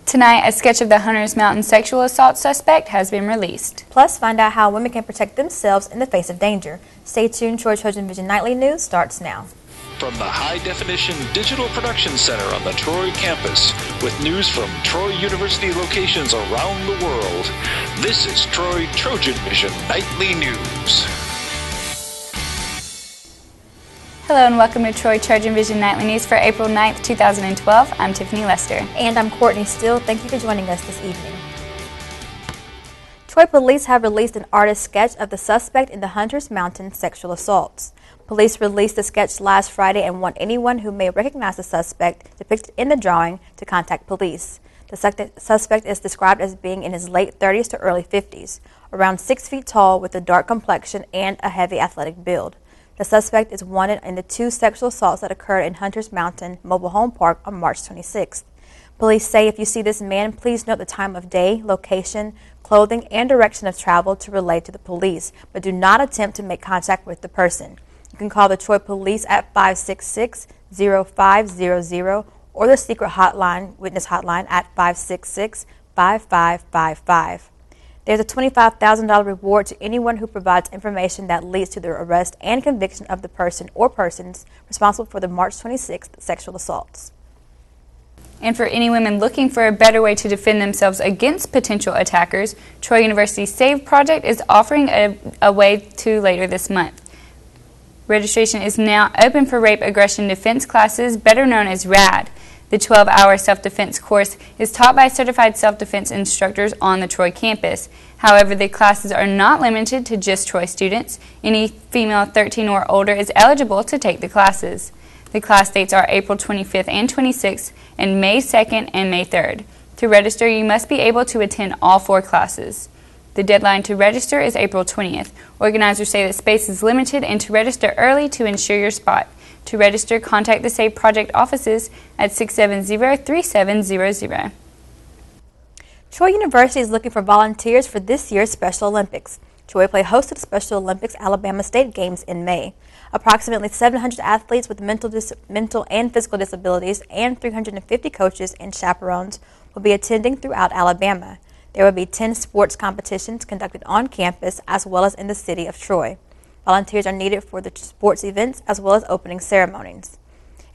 Tonight, a sketch of the Hunters Mountain sexual assault suspect has been released. Plus, find out how women can protect themselves in the face of danger. Stay tuned. TrojanVision Nightly News starts now. From the High Definition Digital Production Center on the Troy campus, with news from Troy University locations around the world, this is TrojanVision Nightly News. Hello and welcome to TrojanVision Nightly News for April 9th, 2012. I'm Tiffany Lester. And I'm Courtney Steele. Thank you for joining us this evening. Troy police have released an artist sketch of the suspect in the Hunters Mountain sexual assaults. Police released the sketch last Friday and want anyone who may recognize the suspect depicted in the drawing to contact police. The suspect is described as being in his late 30s to early 50s, around 6 feet tall with a dark complexion and a heavy athletic build. The suspect is wanted in the 2 sexual assaults that occurred in Hunters Mountain Mobile Home Park on March 26th. Police say if you see this man, please note the time of day, location, clothing, and direction of travel to relay to the police, but do not attempt to make contact with the person. You can call the Troy Police at 566-0500 or the secret hotline, witness hotline at 566-5555. There's a $25,000 reward to anyone who provides information that leads to the arrest and conviction of the person or persons responsible for the March 26th sexual assaults. And for any women looking for a better way to defend themselves against potential attackers, Troy University's SAVE project is offering a way to later this month. Registration is now open for rape aggression defense classes, better known as RAD. The 12-hour self-defense course is taught by certified self-defense instructors on the Troy campus. However, the classes are not limited to just Troy students. Any female 13 or older is eligible to take the classes. The class dates are April 25th and 26th and May 2nd and May 3rd. To register, you must be able to attend all 4 classes. The deadline to register is April 20th. Organizers say that space is limited and to register early to ensure your spot. To register, contact the SAVE Project offices at 670-3700. Troy University is looking for volunteers for this year's Special Olympics. Troy will play host to the Special Olympics Alabama State Games in May. Approximately 700 athletes with mental and physical disabilities and 350 coaches and chaperones will be attending throughout Alabama. There will be 10 sports competitions conducted on campus as well as in the city of Troy. Volunteers are needed for the sports events as well as opening ceremonies.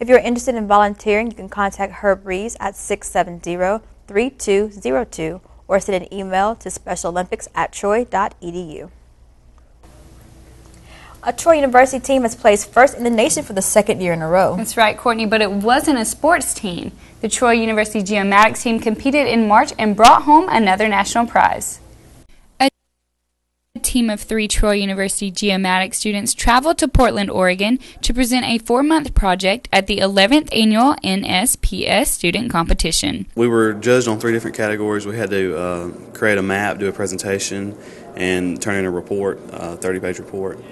If you're interested in volunteering, you can contact Herb Reeves at 670-3202 or send an email to specialolympics@troy.edu. A Troy University team has placed first in the nation for the 2nd year in a row. That's right, Courtney, but it wasn't a sports team. The Troy University Geomatics team competed in March and brought home another national prize. A team of 3 Troy University Geomatics students traveled to Portland, Oregon to present a 4-month project at the 11th annual NSPS student competition. We were judged on 3 different categories. We had to create a map, do a presentation, and turn in a report, a 30-page report.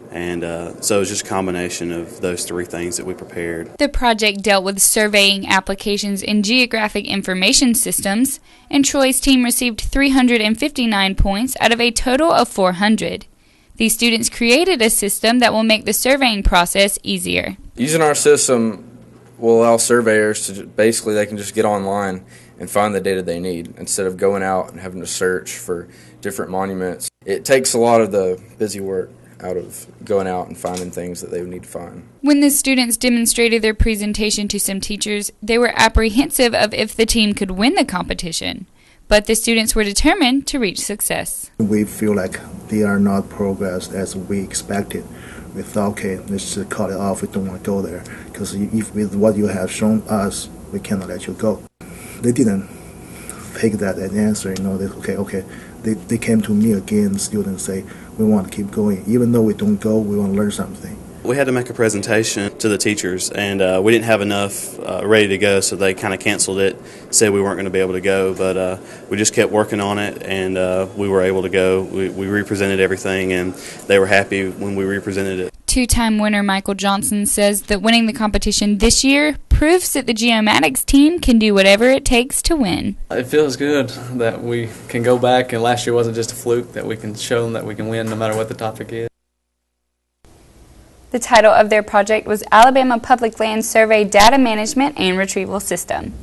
And so it was just a combination of those 3 things that we prepared. The project dealt with surveying applications in geographic information systems, and Troy's team received 359 points out of a total of 400. These students created a system that will make the surveying process easier. Using our system will allow surveyors to basically they can just get online and find the data they need instead of going out and having to search for different monuments. It takes a lot of the busy work out of going out and finding things that they would need to find. When the students demonstrated their presentation to some teachers, they were apprehensive of if the team could win the competition. But the students were determined to reach success. We feel like they are not progressed as we expected. We thought, okay, let's just cut it off. We don't want to go there. Because if with what you have shown us, we cannot let you go. They didn't take that as an answer. Okay. They came to me again, students say, we want to keep going. Even though we don't go, we want to learn something. We had to make a presentation to the teachers, and we didn't have enough ready to go, so they kind of canceled it, said we weren't going to be able to go, but we just kept working on it, and we were able to go. We represented everything, and they were happy when we represented it. 2-time winner Michael Johnson says that winning the competition this year proves that the Geomatics team can do whatever it takes to win. It feels good that we can go back, and last year wasn't just a fluke, that we can show them that we can win no matter what the topic is. The title of their project was Alabama Public Land Survey Data Management and Retrieval System.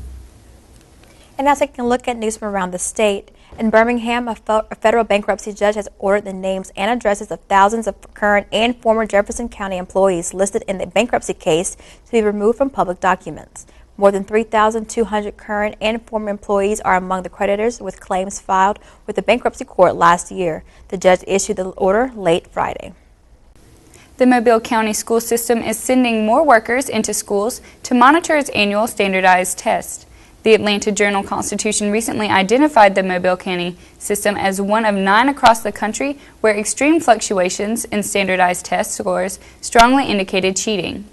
And now taking a look at news from around the state. In Birmingham, a federal bankruptcy judge has ordered the names and addresses of thousands of current and former Jefferson County employees listed in the bankruptcy case to be removed from public documents. More than 3,200 current and former employees are among the creditors with claims filed with the bankruptcy court last year. The judge issued the order late Friday. The Mobile County school system is sending more workers into schools to monitor its annual standardized test. The Atlanta Journal-Constitution recently identified the Mobile County system as one of 9 across the country where extreme fluctuations in standardized test scores strongly indicated cheating.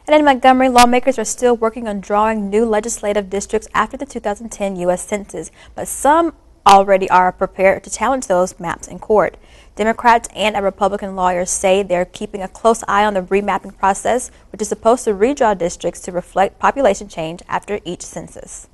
And in Montgomery, lawmakers are still working on drawing new legislative districts after the 2010 U.S. Census, but some already are prepared to challenge those maps in court. Democrats and a Republican lawyer say they're keeping a close eye on the remapping process, which is supposed to redraw districts to reflect population change after each census.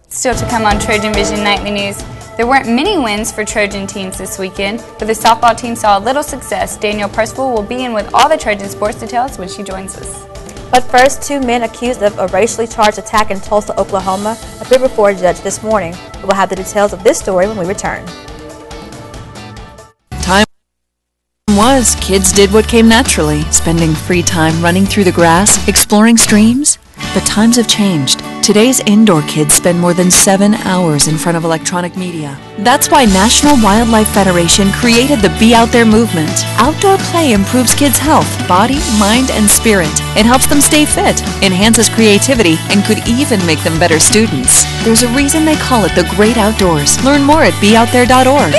Still to come on TrojanVision Nightly News, there weren't many wins for Trojan teams this weekend, but the softball team saw a little success. Danielle Percival will be in with all the Trojan sports details when she joins us. But first, 2 men accused of a racially charged attack in Tulsa, Oklahoma, appeared before a judge this morning. We will have the details of this story when we return. Time was kids did what came naturally, spending free time running through the grass, exploring streams. But times have changed. Today's indoor kids spend more than 7 hours in front of electronic media. That's why National Wildlife Federation created the Be Out There movement. Outdoor play improves kids' health, body, mind, and spirit. It helps them stay fit, enhances creativity, and could even make them better students. There's a reason they call it the Great Outdoors. Learn more at beoutthere.org.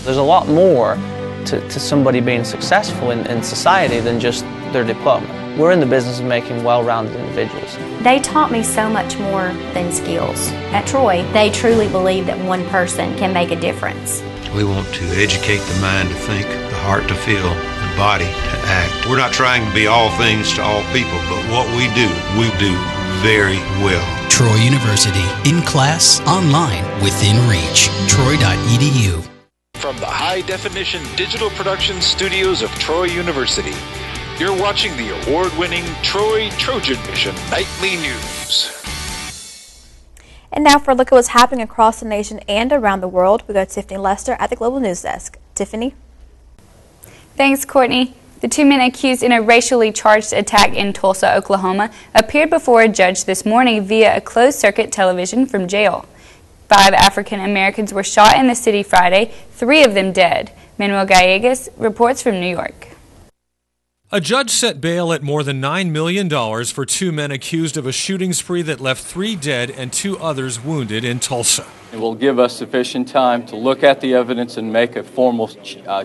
There's a lot more to somebody being successful in society than just their diploma. We're in the business of making well-rounded individuals. They taught me so much more than skills. At Troy, they truly believe that one person can make a difference. We want to educate the mind to think, the heart to feel, the body to act. We're not trying to be all things to all people, but what we do very well. Troy University, in class, online, within reach. Troy.edu. From the high-definition digital production studios of Troy University, you're watching the award-winning TrojanVision Nightly News. And now for a look at what's happening across the nation and around the world, we go to Tiffany Lester at the Global News Desk. Tiffany? Thanks, Courtney. The 2 men accused in a racially charged attack in Tulsa, Oklahoma, appeared before a judge this morning via a closed-circuit television from jail. 5 African Americans were shot in the city Friday, 3 of them dead. Manuel Gallegos reports from New York. A judge set bail at more than $9 million for 2 men accused of a shooting spree that left 3 dead and 2 others wounded in Tulsa. It will give us sufficient time to look at the evidence and make a formal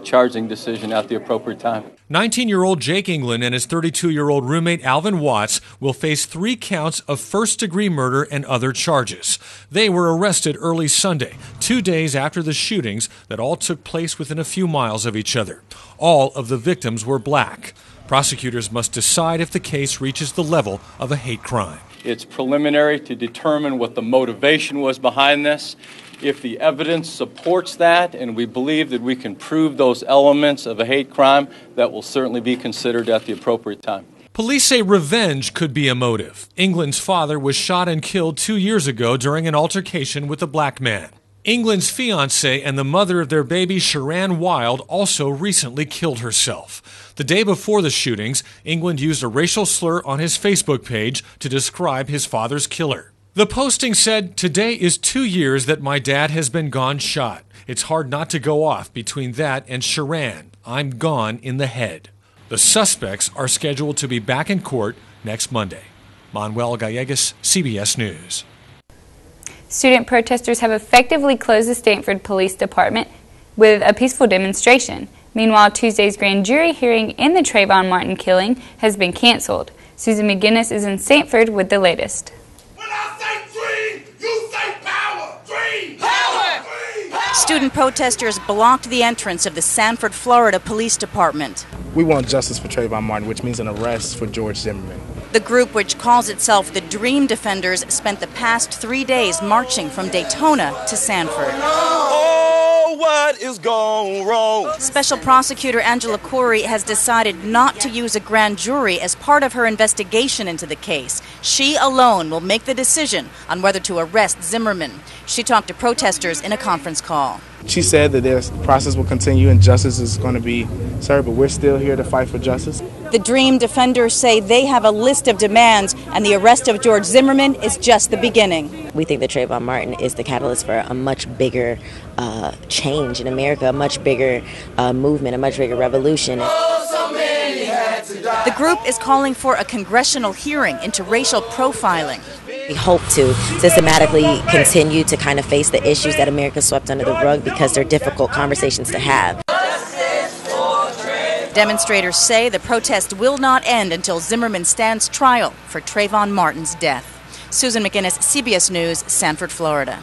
charging decision at the appropriate time. 19-year-old Jake England and his 32-year-old roommate Alvin Watts will face 3 counts of first-degree murder and other charges. They were arrested early Sunday, 2 days after the shootings that all took place within a few miles of each other. All of the victims were black. Prosecutors must decide if the case reaches the level of a hate crime. It's preliminary to determine what the motivation was behind this. If the evidence supports that and we believe that we can prove those elements of a hate crime, that will certainly be considered at the appropriate time. Police say revenge could be a motive. England's father was shot and killed 2 years ago during an altercation with a black man. England's fiancée and the mother of their baby, Sharan Wild, also recently killed herself. The day before the shootings, England used a racial slur on his Facebook page to describe his father's killer. The posting said, "Today is 2 years that my dad has been gone shot. It's hard not to go off between that and Sharan. I'm gone in the head." The suspects are scheduled to be back in court next Monday. Manuel Gallegos, CBS News. Student protesters have effectively closed the Stanford Police Department with a peaceful demonstration. Meanwhile, Tuesday's grand jury hearing in the Trayvon Martin killing has been canceled. Susan McGinnis is in Stanford with the latest. When I say dream, you say power. Dream, power. Dream, power. Student protesters blocked the entrance of the Sanford, Florida Police Department. We want justice for Trayvon Martin, which means an arrest for George Zimmerman. The group, which calls itself the Dream Defenders, spent the past 3 days marching from Daytona to Sanford. Oh, what is gone wrong. Special Prosecutor Angela Corey has decided not to use a grand jury as part of her investigation into the case. She alone will make the decision on whether to arrest Zimmerman. She talked to protesters in a conference call. She said that this process will continue and justice is going to be served, but we're still here to fight for justice. The Dream defenders say they have a list of demands, and the arrest of George Zimmerman is just the beginning. We think that Trayvon Martin is the catalyst for a much bigger change in America, a much bigger movement, a much bigger revolution. The group is calling for a congressional hearing into racial profiling. We hope to systematically continue to kind of face the issues that America swept under the rug because they're difficult conversations to have. Demonstrators say the protest will not end until Zimmerman stands trial for Trayvon Martin's death. Susan McInnes, CBS News, Sanford, Florida.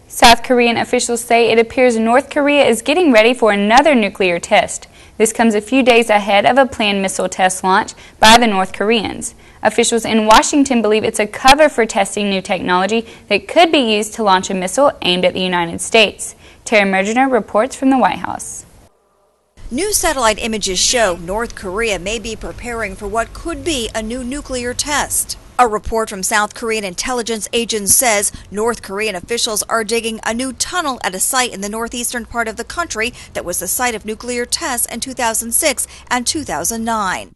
South Korean officials say it appears North Korea is getting ready for another nuclear test. This comes a few days ahead of a planned missile test launch by the North Koreans. Officials in Washington believe it's a cover for testing new technology that could be used to launch a missile aimed at the United States. Tara Mergener reports from the White House. New satellite images show North Korea may be preparing for what could be a new nuclear test. A report from South Korean intelligence agents says North Korean officials are digging a new tunnel at a site in the northeastern part of the country that was the site of nuclear tests in 2006 and 2009.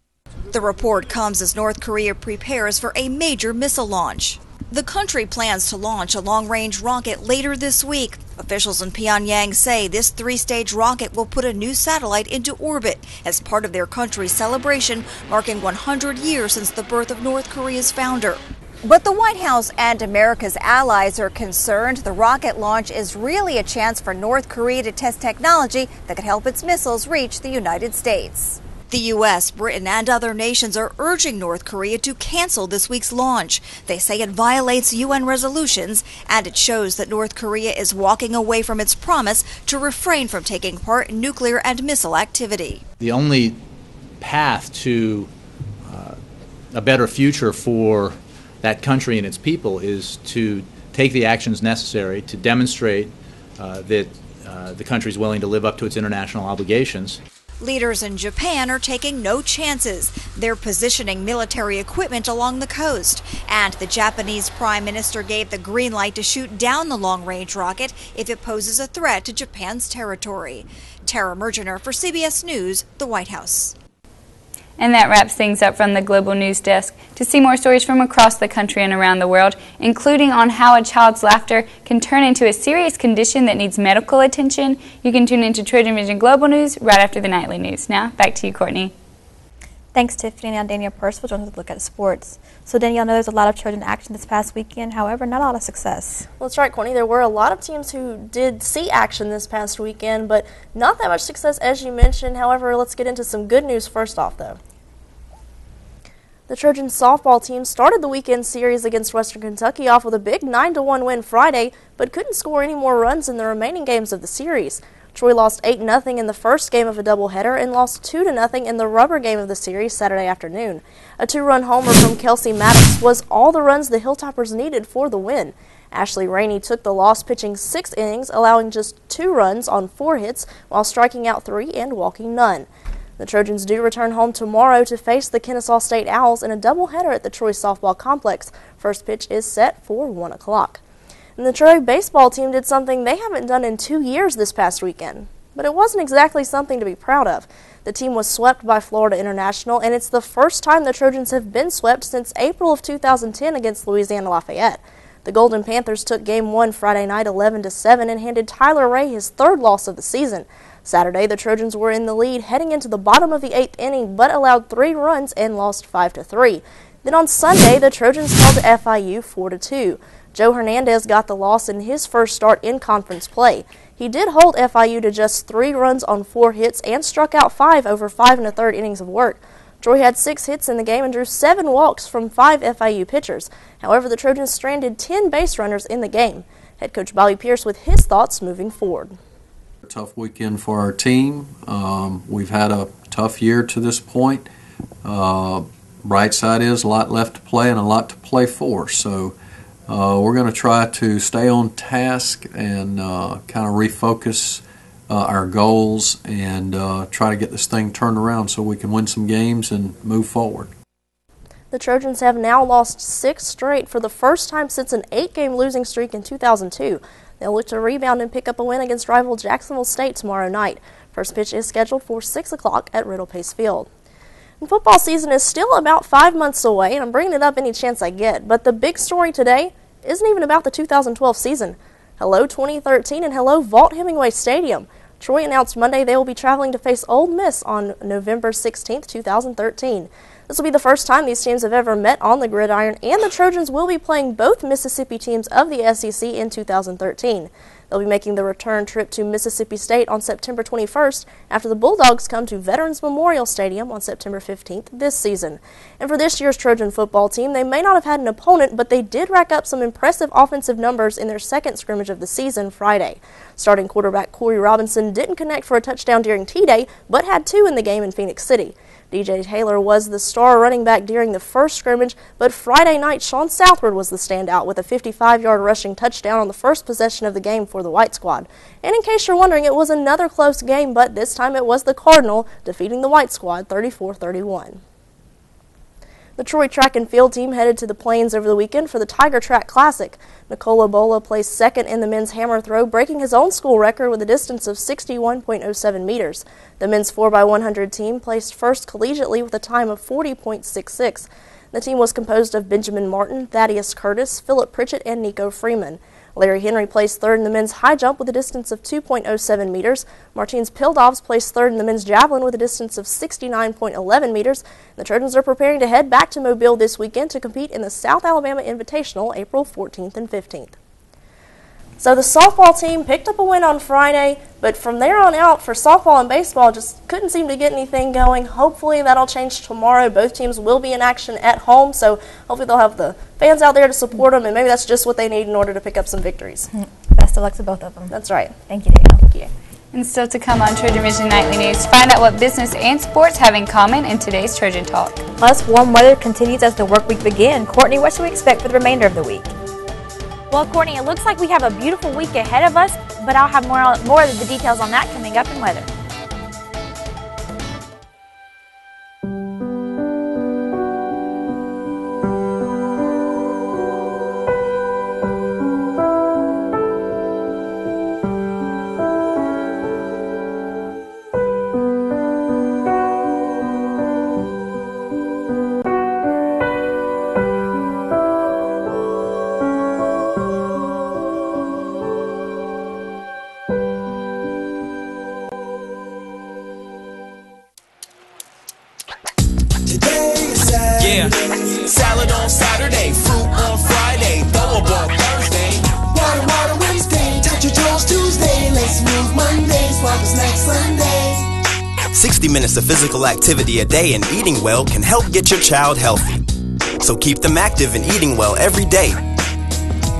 The report comes as North Korea prepares for a major missile launch. The country plans to launch a long-range rocket later this week. Officials in Pyongyang say this three-stage rocket will put a new satellite into orbit as part of their country's celebration marking 100 years since the birth of North Korea's founder. But the White House and America's allies are concerned the rocket launch is really a chance for North Korea to test technology that could help its missiles reach the United States. The U.S., Britain, and other nations are urging North Korea to cancel this week's launch. They say it violates UN resolutions, and it shows that North Korea is walking away from its promise to refrain from taking part in nuclear and missile activity. The only path to a better future for that country and its people is to take the actions necessary to demonstrate that the country is willing to live up to its international obligations. Leaders in Japan are taking no chances. They're positioning military equipment along the coast. And the Japanese Prime Minister gave the green light to shoot down the long-range rocket if it poses a threat to Japan's territory. Tara Mergener for CBS News, the White House. And that wraps things up from the Global News Desk. To see more stories from across the country and around the world, including on how a child's laughter can turn into a serious condition that needs medical attention, you can tune into TrojanVision Global News right after the nightly news. Now, back to you, Courtney. Thanks, Tiffany. Now, Danielle Percival joins us to look at sports. So, Danielle, I know there's a lot of Trojan action this past weekend. However, not a lot of success. Well, that's right, Courtney. There were a lot of teams who did see action this past weekend, but not that much success, as you mentioned. However, let's get into some good news first off, though. The Trojan softball team started the weekend series against Western Kentucky off with a big 9-1 win Friday, but couldn't score any more runs in the remaining games of the series. Troy lost 8-0 in the first game of a doubleheader and lost 2-0 in the rubber game of the series Saturday afternoon. A 2-run homer from Kelsey Maddox was all the runs the Hilltoppers needed for the win. Ashley Rainey took the loss, pitching 6 innings, allowing just 2 runs on 4 hits while striking out 3 and walking none. The Trojans do return home tomorrow to face the Kennesaw State Owls in a doubleheader at the Troy Softball Complex. First pitch is set for 1 o'clock. And the Troy baseball team did something they haven't done in 2 years this past weekend. But it wasn't exactly something to be proud of. The team was swept by Florida International, and it's the first time the Trojans have been swept since April of 2010 against Louisiana Lafayette. The Golden Panthers took Game 1 Friday night 11-7 and handed Tyler Ray his 3rd loss of the season. Saturday, the Trojans were in the lead heading into the bottom of the 8th inning, but allowed 3 runs and lost 5-3. Then on Sunday, the Trojans fell to FIU 4-2. Joe Hernandez got the loss in his first start in conference play. He did hold FIU to just 3 runs on 4 hits and struck out 5 over 5 1/3 innings of work. Troy had 6 hits in the game and drew 7 walks from 5 FIU pitchers. However, the Trojans stranded 10 base runners in the game. Head coach Bobby Pierce with his thoughts moving forward. Tough weekend for our team. We've had a tough year to this point. Bright side is a lot left to play and a lot to play for. So We're going to try to stay on task and kind of refocus our goals and try to get this thing turned around so we can win some games and move forward. The Trojans have now lost 6 straight for the first time since an 8-game losing streak in 2002. They'll look to rebound and pick up a win against rival Jacksonville State tomorrow night. First pitch is scheduled for 6 o'clock at Riddle Pace Field. And football season is still about 5 months away, and I'm bringing it up any chance I get. But the big story today isn't even about the 2012 season. Hello 2013 and hello Vaught-Hemingway Stadium. Troy announced Monday they will be traveling to face Ole Miss on November 16, 2013. This will be the first time these teams have ever met on the gridiron, and the Trojans will be playing both Mississippi teams of the SEC in 2013. They'll be making the return trip to Mississippi State on September 21st after the Bulldogs come to Veterans Memorial Stadium on September 15th this season. And for this year's Trojan football team, they may not have had an opponent, but they did rack up some impressive offensive numbers in their second scrimmage of the season Friday. Starting quarterback Corey Robinson didn't connect for a touchdown during T-Day, but had 2 in the game in Phoenix City. DJ Taylor was the star running back during the first scrimmage, but Friday night Sean Southward was the standout with a 55-yard rushing touchdown on the first possession of the game for the White Squad. And in case you're wondering, it was another close game, but this time it was the Cardinal defeating the White Squad 34-31. The Troy track and field team headed to the Plains over the weekend for the Tiger Track Classic. Nicola Bola placed second in the men's hammer throw, breaking his own school record with a distance of 61.07 meters. The men's 4x100 team placed first collegiately with a time of 40.66. The team was composed of Benjamin Martin, Thaddeus Curtis, Philip Pritchett, and Nico Freeman. Larry Henry placed third in the men's high jump with a distance of 2.07 meters. Martins Pildovs placed third in the men's javelin with a distance of 69.11 meters. The Trojans are preparing to head back to Mobile this weekend to compete in the South Alabama Invitational April 14th and 15th. So the softball team picked up a win on Friday, but from there on out for softball and baseball just couldn't seem to get anything going. Hopefully that'll change tomorrow. Both teams will be in action at home, so hopefully they'll have the fans out there to support them, and maybe that's just what they need in order to pick up some victories. Best of luck to both of them. That's right. Thank you, Danielle. Thank you. And still to come on TrojanVision Nightly News, find out what business and sports have in common in today's Trojan Talk. Plus, warm weather continues as the work week begins. Courtney, what should we expect for the remainder of the week? Well, Courtney, it looks like we have a beautiful week ahead of us, but I'll have more of the details on that coming up in weather. Salad on Saturday, fruit on Friday, throw a ball Thursday, water Wednesday, touch your toes Tuesday, let's move Monday, swap next Sunday. 60 minutes of physical activity a day and eating well can help get your child healthy. So keep them active and eating well every day.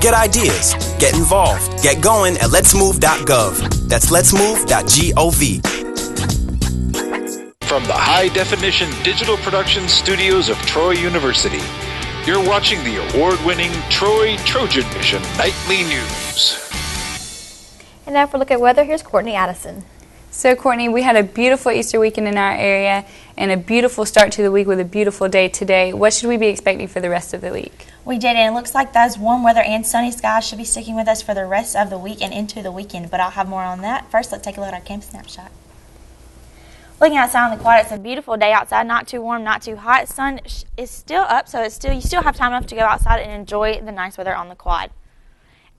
Get ideas, get involved, get going at letsmove.gov. That's letsmove.gov. From the high-definition digital production studios of Troy University, you're watching the award-winning TrojanVision Nightly News. And now for a look at weather, here's Courtney Addison. So, Courtney, we had a beautiful Easter weekend in our area and a beautiful start to the week with a beautiful day today. What should we be expecting for the rest of the week? We did, and it looks like those warm weather and sunny skies should be sticking with us for the rest of the week and into the weekend, but I'll have more on that. First, let's take a look at our camp snapshot. Looking outside on the quad, it's a beautiful day outside, not too warm, not too hot. Sun is still up, so you still have time enough to go outside and enjoy the nice weather on the quad.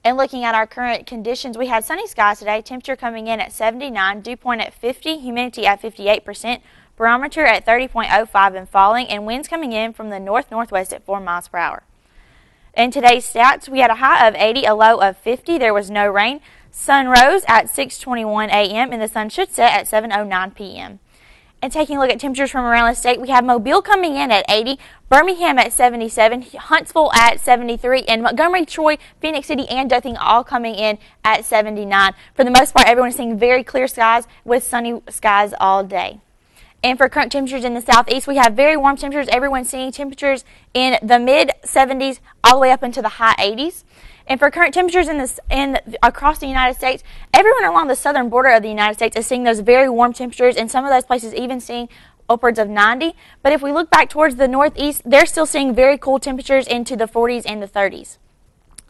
And looking at our current conditions, we had sunny skies today, temperature coming in at 79, dew point at 50, humidity at 58%, barometer at 30.05 and falling, and winds coming in from the north-northwest at 4 miles per hour. In today's stats, we had a high of 80, a low of 50. There was no rain. Sun rose at 6:21 a.m. and the sun should set at 7:09 p.m. And taking a look at temperatures from around the state, we have Mobile coming in at 80, Birmingham at 77, Huntsville at 73, and Montgomery, Troy, Phoenix City, and Dothan all coming in at 79. For the most part, everyone is seeing very clear skies with sunny skies all day. And for current temperatures in the southeast, we have very warm temperatures. Everyone's seeing temperatures in the mid-70s all the way up into the high 80s. And for current temperatures across the United States, everyone along the southern border of the United States is seeing those very warm temperatures, and some of those places even seeing upwards of 90. But if we look back towards the northeast, they're still seeing very cool temperatures into the 40s and the 30s.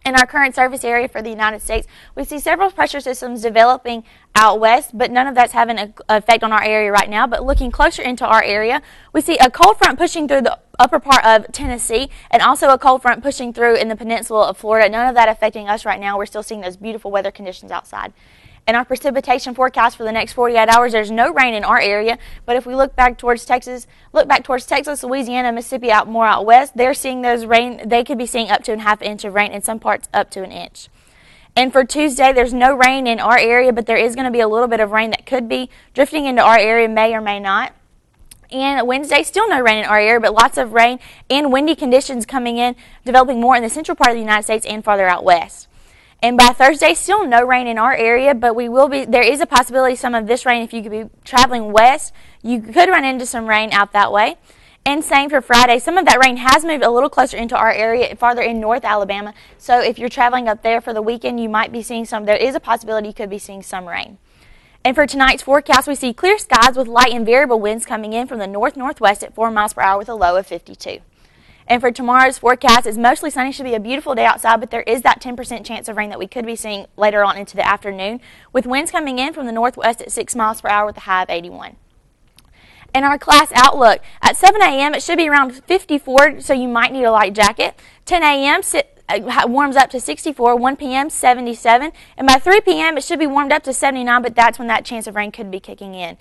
In our current surface area for the United States, we see several pressure systems developing out west, but none of that's having an effect on our area right now. But looking closer into our area, we see a cold front pushing through the upper part of Tennessee and also a cold front pushing through in the peninsula of Florida. None of that affecting us right now. We're still seeing those beautiful weather conditions outside. In our precipitation forecast for the next 48 hours, there's no rain in our area, but if we look back towards Texas, Louisiana, Mississippi, more out west, they're seeing those rain. They could be seeing up to a half inch of rain, in some parts up to an inch. And for Tuesday, there's no rain in our area, but there is going to be a little bit of rain that could be drifting into our area, may or may not. And Wednesday, still no rain in our area, but lots of rain and windy conditions coming in, developing more in the central part of the United States and farther out west. And by Thursday, still no rain in our area, but there is a possibility some of this rain, if you could be traveling west, you could run into some rain out that way. And same for Friday, some of that rain has moved a little closer into our area, farther in North Alabama. So if you're traveling up there for the weekend, you might be seeing there is a possibility you could be seeing some rain. And for tonight's forecast, we see clear skies with light and variable winds coming in from the north-northwest at 4 miles per hour with a low of 52. And for tomorrow's forecast, it's mostly sunny. Should be a beautiful day outside, but there is that 10% chance of rain that we could be seeing later on into the afternoon, with winds coming in from the northwest at 6 miles per hour with a high of 81. And our class outlook, at 7 a.m. it should be around 54, so you might need a light jacket. 10 a.m. warms up to 64, 1 p.m. 77, and by 3 p.m. it should be warmed up to 79, but that's when that chance of rain could be kicking in.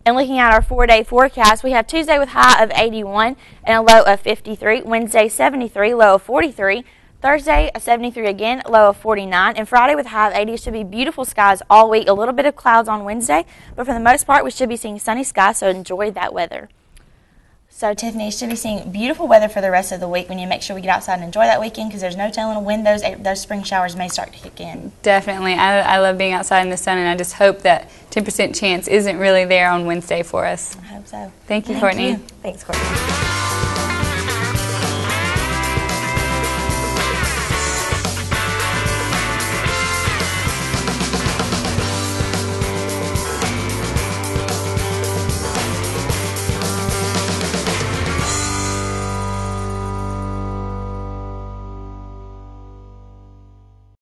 And looking at our 4-day forecast, we have Tuesday with high of 81 and a low of 53, Wednesday 73, low of 43, Thursday a 73 again, low of 49, and Friday with high of 80. Should be beautiful skies all week. A little bit of clouds on Wednesday, but for the most part we should be seeing sunny skies, so enjoy that weather. So, Tiffany, you should be seeing beautiful weather for the rest of the week. We need to make sure we get outside and enjoy that weekend, because there's no telling when those spring showers may start to kick in. Definitely. I love being outside in the sun, and I just hope that 10% chance isn't really there on Wednesday for us. I hope so. Thank you, Courtney. Thanks, Courtney.